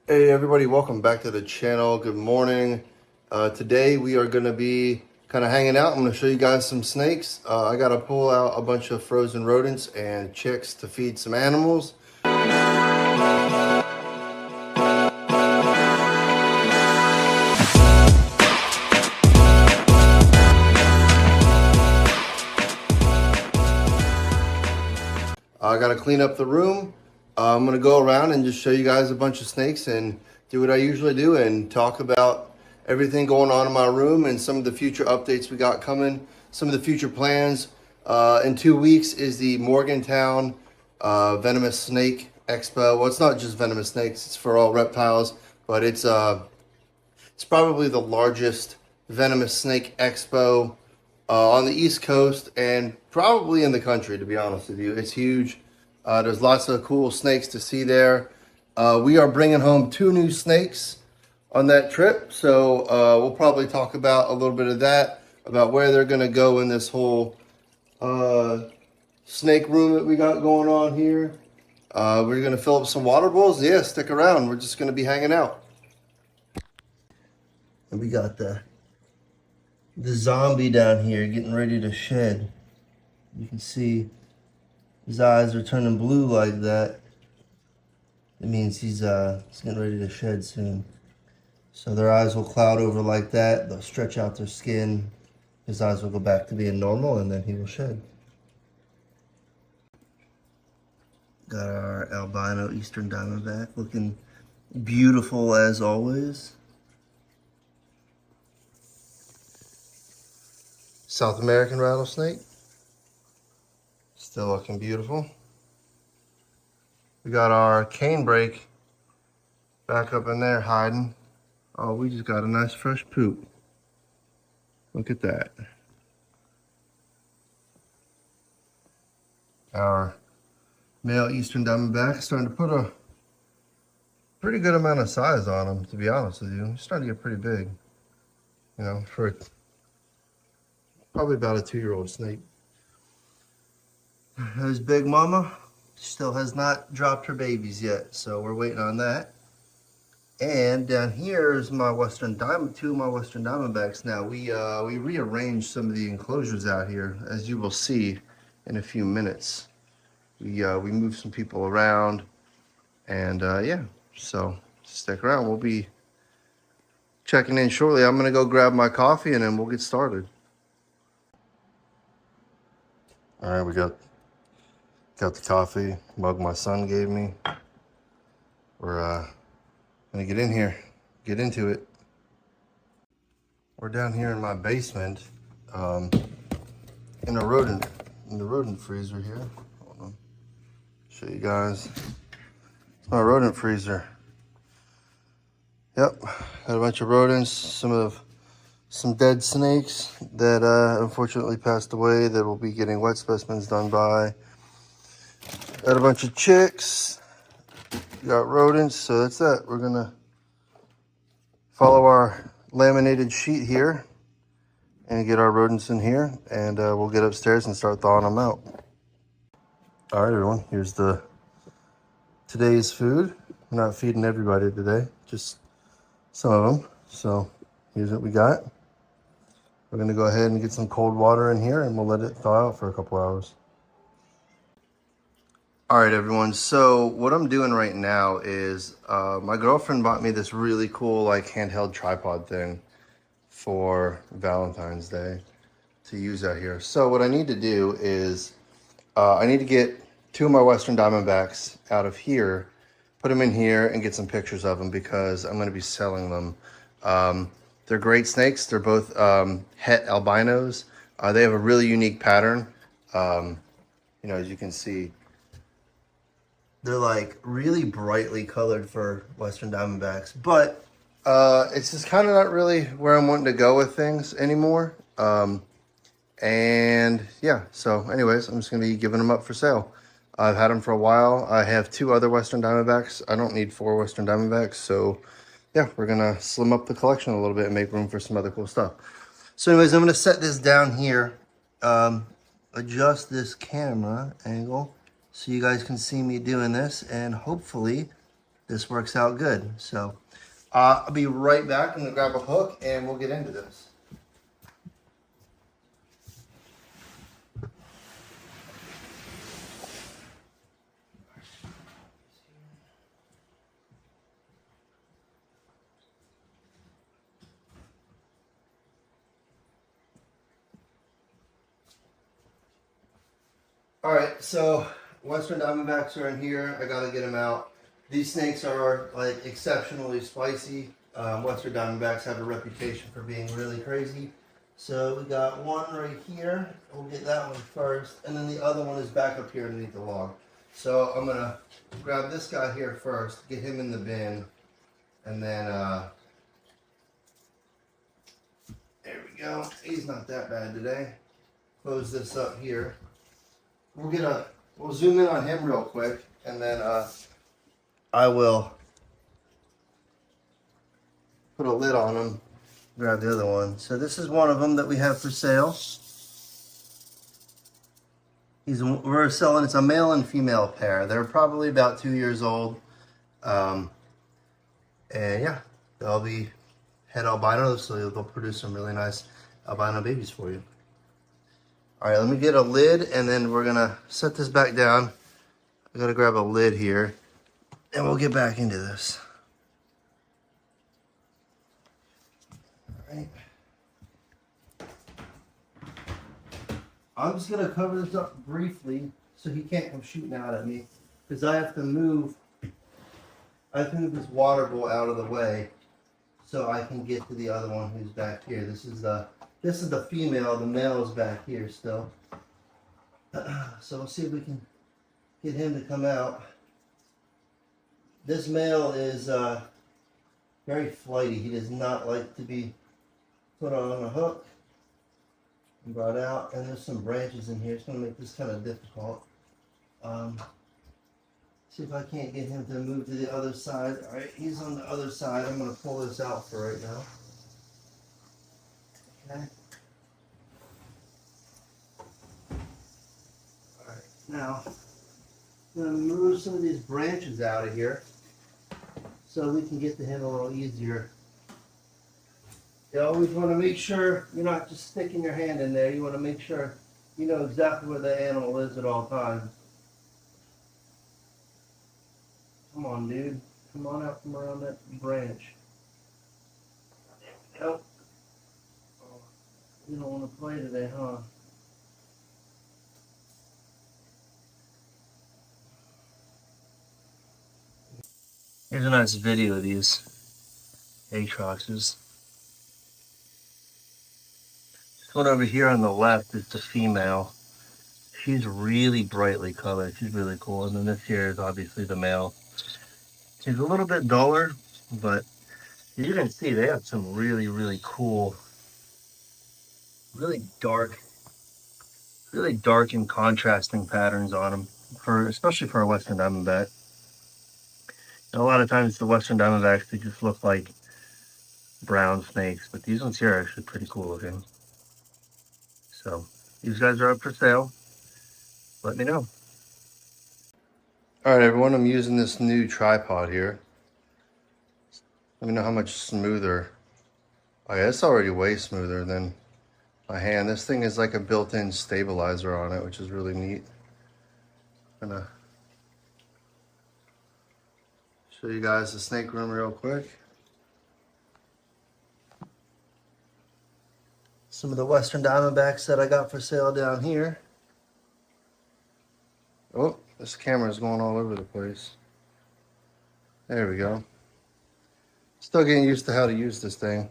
Hey everybody, welcome back to the channel. Good morning. Today we are going to be kind of hanging out. I'm going to show you guys some snakes. I got to pull out a bunch of frozen rodents and chicks to feed some animals. I got to clean up the room. I'm going to go around and just show you guys a bunch of snakes and do what I usually do and talk about everything going on in my room and some of the future updates we got coming, some of the future plans. In 2 weeks is the Morgantown Venomous Snake Expo. Well, it's not just venomous snakes, it's for all reptiles, but it's probably the largest venomous snake expo on the East Coast and probably in the country, to be honest with you. It's huge. There's lots of cool snakes to see there. We are bringing home 2 new snakes on that trip, so we'll probably talk about a little bit of that, about where they're going to go in this whole snake room that we got going on here. We're going to fill up some water bowls. Yeah, stick around. We're just going to be hanging out. And we got the zombie down here getting ready to shed. You can see his eyes are turning blue like that. It means he's getting ready to shed soon. So their eyes will cloud over like that. They'll stretch out their skin. His eyes will go back to being normal, and then he will shed. Got our albino eastern diamondback looking beautiful as always. South American rattlesnake. Still looking beautiful. We got our canebrake back up in there hiding. Oh, we just got a nice fresh poop. Look at that. Our male eastern diamondback starting to put a pretty good amount of size on him, to be honest with you. He's starting to get pretty big. You know, for probably about a 2-year-old snake. There's Big Mama. Still has not dropped her babies yet, so we're waiting on that. And down here is my two of my western diamondbacks. Now we rearranged some of the enclosures out here, as you will see in a few minutes. We moved some people around, and yeah. So stick around. We'll be checking in shortly. I'm gonna go grab my coffee, and then we'll get started. All right, we got the coffee mug my son gave me. We're gonna get in here, get into it. We're down here in my basement, in the rodent freezer here. Hold on, show you guys. It's my rodent freezer. Yep, got a bunch of rodents, some dead snakes that unfortunately passed away that will be getting wet specimens done by. Got a bunch of chicks. Got rodents, so that's that. We're gonna follow our laminated sheet here and get our rodents in here, and we'll get upstairs and start thawing them out. All right, everyone, here's today's food. I'm not feeding everybody today, just some of them. So here's what we got. We're gonna go ahead and get some cold water in here, and we'll let it thaw out for a couple hours. All right, everyone, so what I'm doing right now is my girlfriend bought me this really cool like handheld tripod thing for Valentine's Day to use out here. So what I need to do is I need to get 2 of my western diamondbacks out of here, put them in here, and get some pictures of them because I'm going to be selling them. They're great snakes. They're both het albinos. They have a really unique pattern. You know, as you can see, they're like really brightly colored for western diamondbacks, but it's just kind of not really where I'm wanting to go with things anymore. And yeah, so anyways, I'm just going to be giving them up for sale. I've had them for a while. I have 2 other western diamondbacks. I don't need 4 western diamondbacks. So yeah, we're going to slim up the collection a little bit and make room for some other cool stuff. So anyways, I'm going to set this down here, adjust this camera angle so you guys can see me doing this, and hopefully this works out good. So I'll be right back. I'm gonna grab a hook and we'll get into this. All right, so Western Diamondbacks are in here. I gotta get them out. These snakes are like exceptionally spicy. Western Diamondbacks have a reputation for being really crazy. So we got one right here. We'll get that one first, and then the other one is back up here underneath the log. So I'm gonna grab this guy here first, get him in the bin, and then there we go. He's not that bad today. Close this up here. We'll zoom in on him real quick, and then I will put a lid on him, grab the other one. So this is one of them that we have for sale. We're selling, it's a male and female pair. They're probably about 2 years old. And yeah, they'll be het albino, so they'll produce some really nice albino babies for you. All right, let me get a lid, and then we're gonna set this back down. I gotta grab a lid here, and we'll get back into this. All right. I'm just gonna cover this up briefly so he can't come shooting out at me, because I have to move this water bowl out of the way so I can get to the other one who's back here. This is the female. The male is back here still. So we'll see if we can get him to come out. This male is very flighty. He does not like to be put on a hook and brought out. And there's some branches in here. It's going to make this kind of difficult. See if I can't get him to move to the other side. All right, he's on the other side. I'm going to pull this out for right now. Okay. All right, now I'm going to move some of these branches out of here so we can get to him a little easier. You always want to make sure you're not just sticking your hand in there. You want to make sure you know exactly where the animal is at all times. Come on, dude. Come on out from around that branch. There we go. Oh, you don't want to play today, huh? Here's a nice video of these Aatroxes. This one over here on the left is the female. She's really brightly colored. She's really cool. And then this here is obviously the male. She's a little bit duller, but as you can see, they have some really, really cool, really dark and contrasting patterns on them, especially for a Western Diamondback. And a lot of times the Western Diamondbacks, they just look like brown snakes, but these ones here are actually pretty cool looking. So these guys are up for sale. Let me know. All right, everyone, I'm using this new tripod here. Let me know how much smoother. Oh yeah, it's already way smoother than my hand. This thing is like a built-in stabilizer on it, which is really neat. I'm gonna show you guys the snake room real quick. Some of the Western Diamondbacks that I got for sale down here. Oh, this camera is going all over the place. There we go. Still getting used to how to use this thing.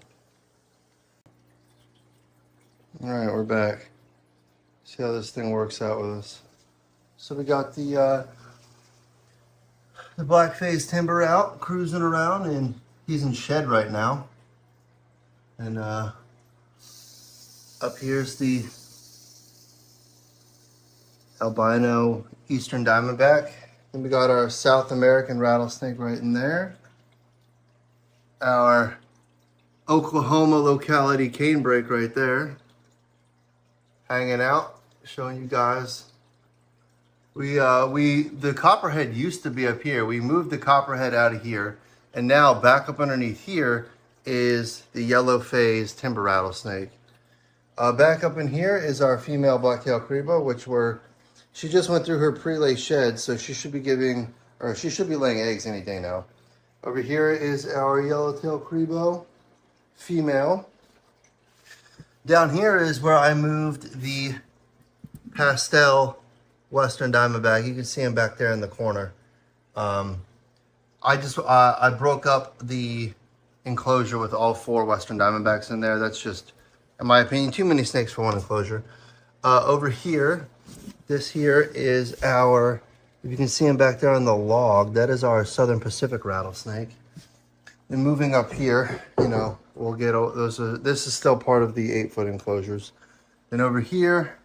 All right, we're back. See how this thing works out with us. So we got the black phase timber out, cruising around, and he's in shed right now. And up here's the albino Eastern Diamondback. Then we got our South American rattlesnake right in there. Our Oklahoma locality canebrake right there. Hanging out, showing you guys The copperhead used to be up here. We moved the copperhead out of here, and now back up underneath here is the yellow phase timber rattlesnake. Back up in here is our female black-tailed cribo, she just went through her pre-lay shed, so she should be laying eggs any day now. Over here is our yellow-tailed cribo, female. Down here is where I moved the pastel Western Diamondback. You can see him back there in the corner. I broke up the enclosure with all 4 Western Diamondbacks in there. That's just, in my opinion, too many snakes for one enclosure. Over here, this here is our, if you can see him back there on the log, that is our Southern Pacific rattlesnake. And moving up here, we'll get those. This is still part of the 8-foot enclosures. Then over here,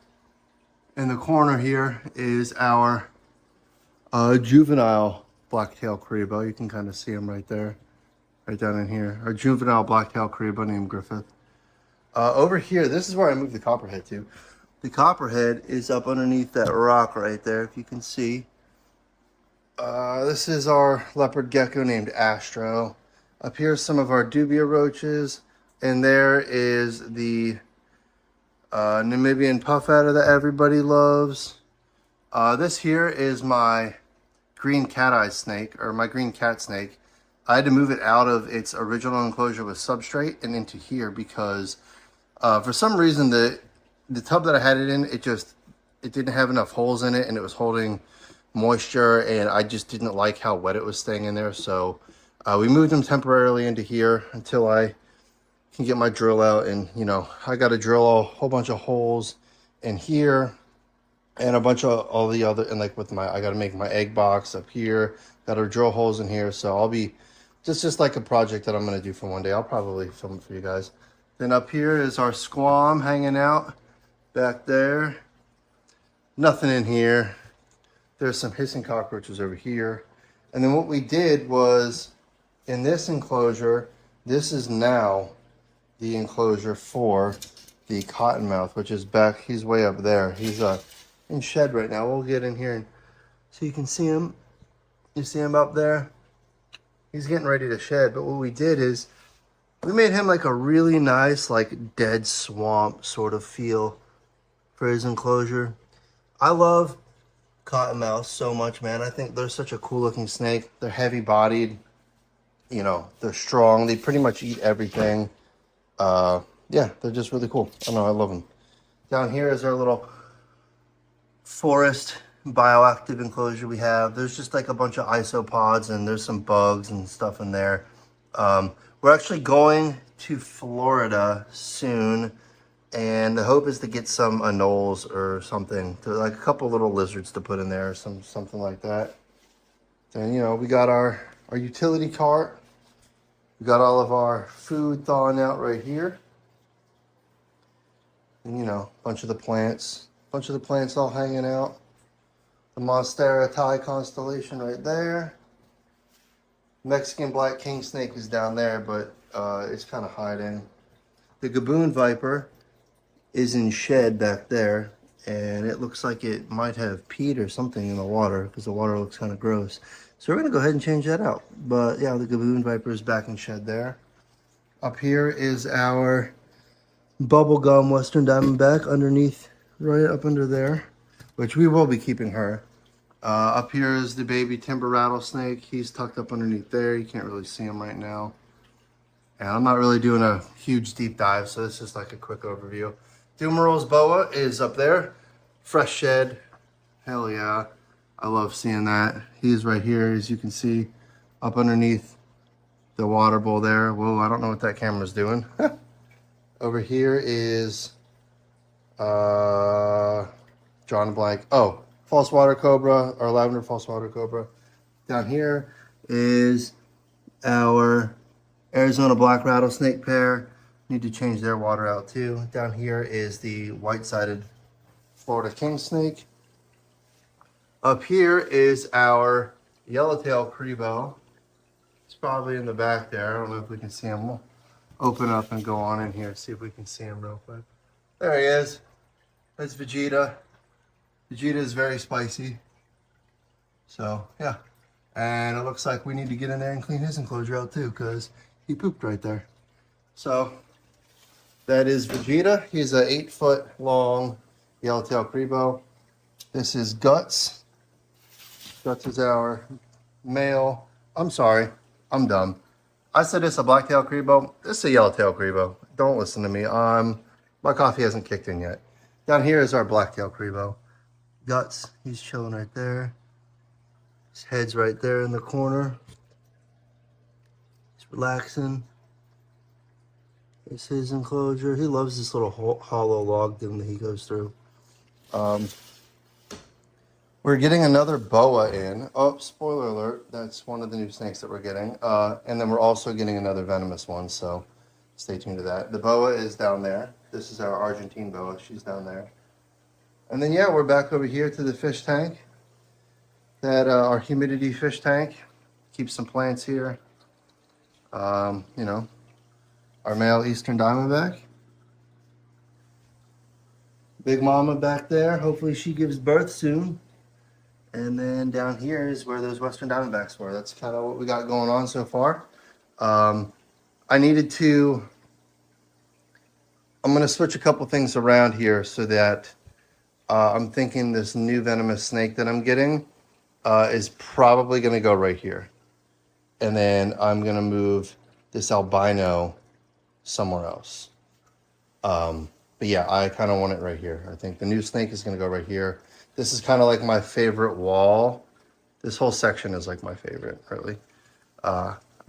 in the corner here, is our juvenile black-tailed cribo. You can kind of see him right there, right down in here. Our juvenile black-tailed cribo named Griffith. Over here, this is where I moved the copperhead to. The copperhead is up underneath that rock right there, if you can see. This is our leopard gecko named Astro. Up here, some of our dubia roaches. And there is the Namibian puff adder that everybody loves. This here is my green cat-eye snake, or my green cat snake. I had to move it out of its original enclosure with substrate and into here because for some reason the tub that I had it in, it didn't have enough holes in it, and it was holding moisture, and I just didn't like how wet it was staying in there. So we moved them temporarily into here until I can get my drill out. And I got to drill a whole bunch of holes in here and a bunch of all the other, and like I got to make my egg box up here, got to drill holes in here. So I'll be just like a project that I'm going to do for one day. I'll probably film it for you guys. Then up here is our squam hanging out back there. Nothing in here. There's some hissing cockroaches over here. And then what we did was, in this enclosure, this is now the enclosure for the cottonmouth, which is back. He's way up there. He's in shed right now. We'll get in here and so you can see him. You see him up there? He's getting ready to shed. But what we did is we made him like a really nice, like dead swamp sort of feel for his enclosure. I love cottonmouths so much, man. I think they're such a cool looking snake. They're heavy bodied, they're strong. They pretty much eat everything. Yeah, they're just really cool. I don't know, I love them. Down here is our little forest bioactive enclosure we have. There's just like a bunch of isopods, and there's some bugs and stuff in there. We're actually going to Florida soon, and the hope is to get some anoles or something, like a couple little lizards to put in there, or something like that. And we got our utility cart. We got all of our food thawing out right here. And a bunch of the plants all hanging out. The Monstera Thai constellation right there. Mexican black king snake is down there, but it's kind of hiding. The gaboon viper is in shed back there, and it looks like it might have peed or something in the water because the water looks kind of gross. So we're going to go ahead and change that out. But yeah, the gaboon viper is back in shed there. Up here is our bubblegum Western Diamondback underneath, right up under there, which we will be keeping her. Up here is the baby timber rattlesnake. He's tucked up underneath there. You can't really see him right now. And I'm not really doing a huge deep dive, so this is like a quick overview. Dumerol's boa is up there. Fresh shed. Hell yeah. I love seeing that. He's right here, as you can see, up underneath the water bowl there. Whoa, I don't know what that camera's doing. Over here is drawing a blank. Oh, false water cobra, or lavender false water cobra. Down here is our Arizona black rattlesnake pair. Need to change their water out too. Down here is the white-sided Florida king snake. Up here is our yellowtail cribo. It's probably in the back there. I don't know if we can see him. We'll open up and go on in here, see if we can see him real quick. There he is. That's Vegeta. Vegeta is very spicy. So yeah, and it looks like we need to get in there and clean his enclosure out too, because he pooped right there. So that is Vegeta. He's a 8-foot long yellowtail cribo. This is Guts. Guts is our male. I'm sorry, I'm dumb. I said it's a blacktail cribo. This is a yellowtail cribo. Don't listen to me. My coffee hasn't kicked in yet. Down here is our blacktail cribo. Guts, he's chilling right there. His head's right there in the corner. He's relaxing. It's his enclosure. He loves this little hollow log thing that he goes through. We're getting another boa in. Oh, spoiler alert. That's one of the new snakes that we're getting. And then we're also getting another venomous one, so stay tuned to that. The boa is down there. This is our Argentine boa. She's down there. And then, yeah, we're back over here to the fish tank. That our humidity fish tank. Keep some plants here. You know, our male eastern diamondback. Big mama back there. Hopefully she gives birth soon. And then down here is where those western diamondbacks were. That's kind of what we got going on so far. I needed to, I'm going to switch a couple things around here so that I'm thinking this new venomous snake that I'm getting is probably going to go right here. And then I'm going to move this albino somewhere else. But yeah, I kind of want it right here. I think the new snake is going to go right here. This is kind of like my favorite wall. This whole section is like my favorite, really.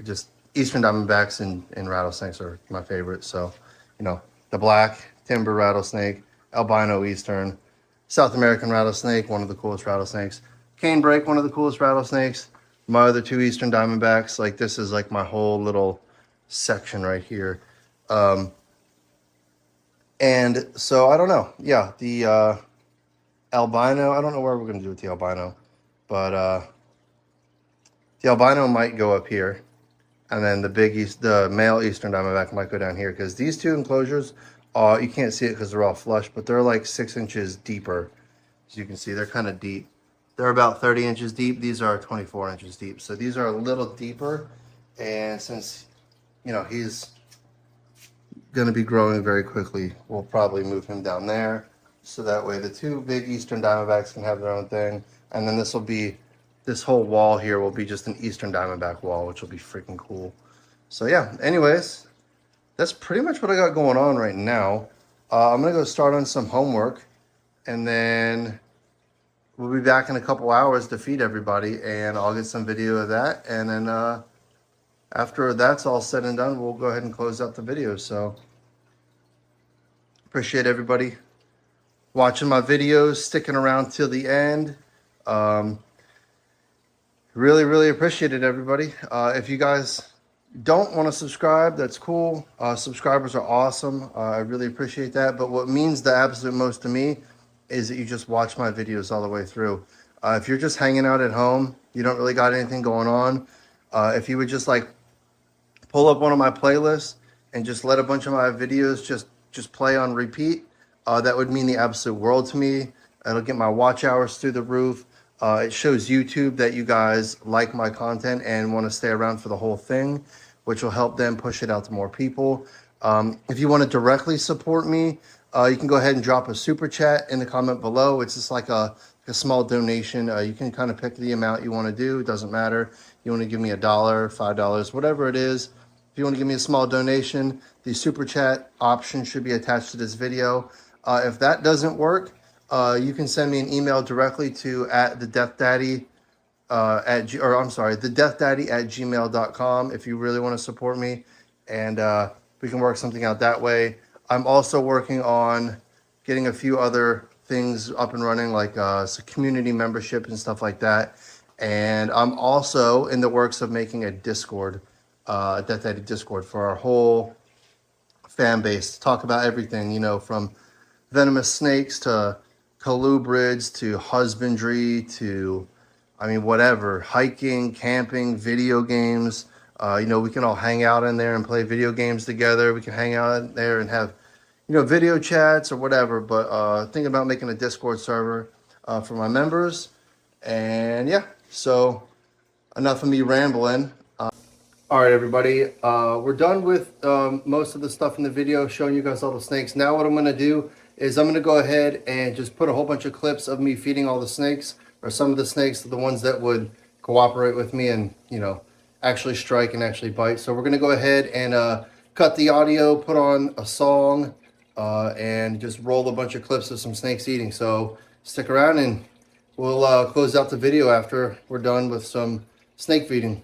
Just eastern diamondbacks and rattlesnakes are my favorite. So, you know, the black timber rattlesnake, albino eastern, South American rattlesnake, one of the coolest rattlesnakes, canebrake, one of the coolest rattlesnakes, my other two eastern diamondbacks. Like, this is like my whole little section right here. And so I don't know. Yeah, the albino, I don't know where we're going to do with the albino, but the albino might go up here, and then the male eastern diamondback might go down here, because these two enclosures, you can't see it because they're all flush, but they're like 6 inches deeper. As you can see, they're kind of deep. They're about 30 inches deep. These are 24 inches deep. So these are a little deeper, and since, you know, he's going to be growing very quickly, we'll probably move him down there. So that way the two big eastern diamondbacks can have their own thing. And then this whole wall here will be just an eastern diamondback wall, which will be freaking cool. So yeah, anyways, that's pretty much what I got going on right now. I'm going to go start on some homework, and then we'll be back in a couple hours to feed everybody, and I'll get some video of that. And then after that's all said and done, we'll go ahead and close out the video. So appreciate everybody watching my videos, sticking around till the end. Really appreciate it, everybody. If you guys don't want to subscribe, that's cool. Subscribers are awesome. I really appreciate that. But what means the absolute most to me is that you just watch my videos all the way through. If you're just hanging out at home, you don't really got anything going on, if you would just like pull up one of my playlists and just let a bunch of my videos just play on repeat, that would mean the absolute world to me. It'll get my watch hours through the roof. It shows YouTube that you guys like my content and want to stay around for the whole thing, which will help them push it out to more people. If you want to directly support me, you can go ahead and drop a super chat in the comment below. It's just like a small donation. You can kind of pick the amount you want to do. It doesn't matter. You want to give me $1, $5, whatever it is. If you want to give me a small donation, the super chat option should be attached to this video. If that doesn't work, you can send me an email directly to thedeathdaddy thedeathdaddy@gmail.com if you really want to support me, and we can work something out that way. I'm also working on getting a few other things up and running, like community membership and stuff like that. And I'm also in the works of making a Discord, Death Daddy Discord, for our whole fan base to talk about everything, you know, from venomous snakes to colubrids to husbandry to, I mean, whatever, hiking, camping, video games. You know, we can all hang out in there and play video games together. We can hang out in there and have, you know, video chats or whatever. But thinking about making a Discord server for my members. And yeah, So enough of me rambling. All right, everybody, we're done with most of the stuff in the video, showing you guys all the snakes. Now what I'm going to do is I'm going to go ahead and just put a whole bunch of clips of me feeding all the snakes, or some of the snakes, the ones that would cooperate with me and, you know, actually strike and actually bite. So we're going to go ahead and cut the audio, put on a song, and just roll a bunch of clips of some snakes eating. So stick around and we'll close out the video after we're done with some snake feeding.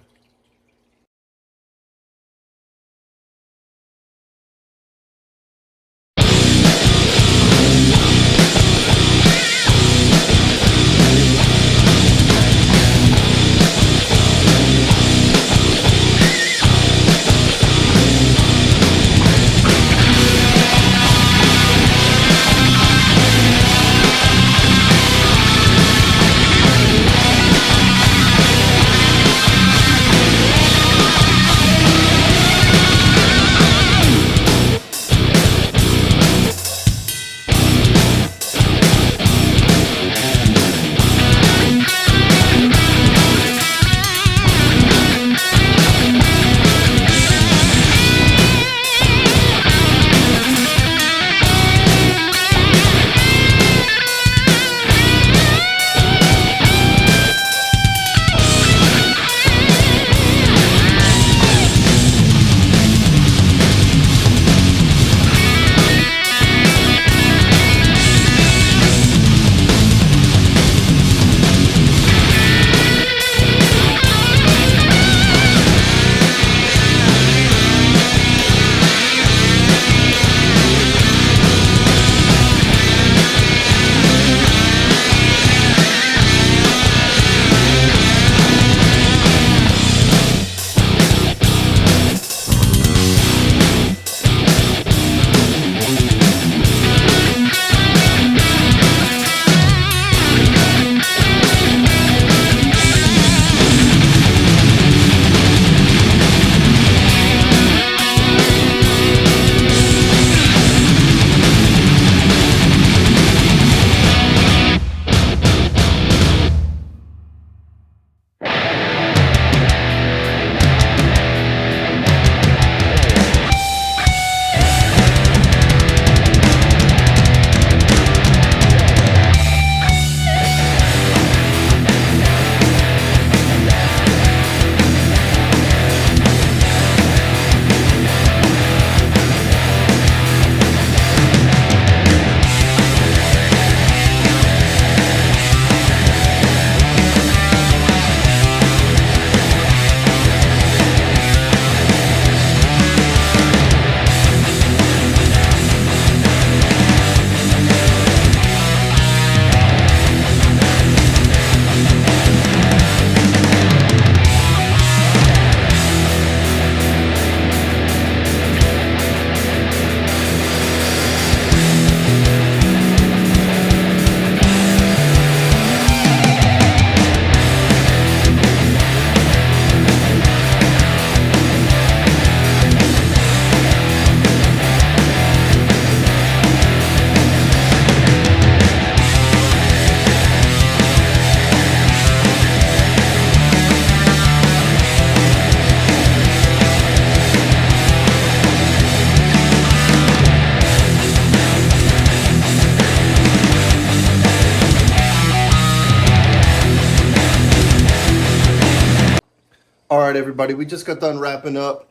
All right, everybody, we just got done wrapping up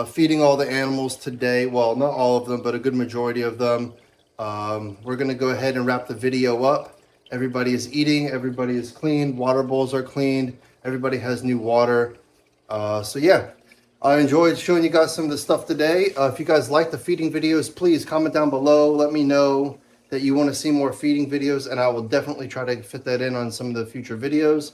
feeding all the animals today. Well, not all of them, but a good majority of them. We're going to go ahead and wrap the video up. Everybody is eating. Everybody is clean. Water bowls are cleaned. Everybody has new water. So yeah, I enjoyed showing you guys some of the stuff today. If you guys like the feeding videos, please comment down below. Let me know that you want to see more feeding videos, and I will definitely try to fit that in on some of the future videos.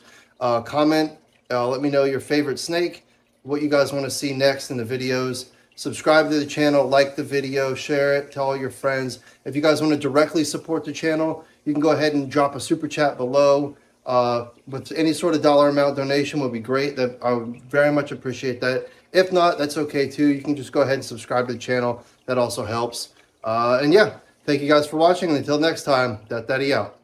Comment. Let me know your favorite snake, what you guys want to see next in the videos. Subscribe to the channel, like the video, share it, tell all your friends. If you guys want to directly support the channel, you can go ahead and drop a super chat below. With any sort of dollar amount donation would be great. That I would very much appreciate that. If not, that's okay too. You can just go ahead and subscribe to the channel. That also helps. And yeah, thank you guys for watching. And until next time, Daddy out.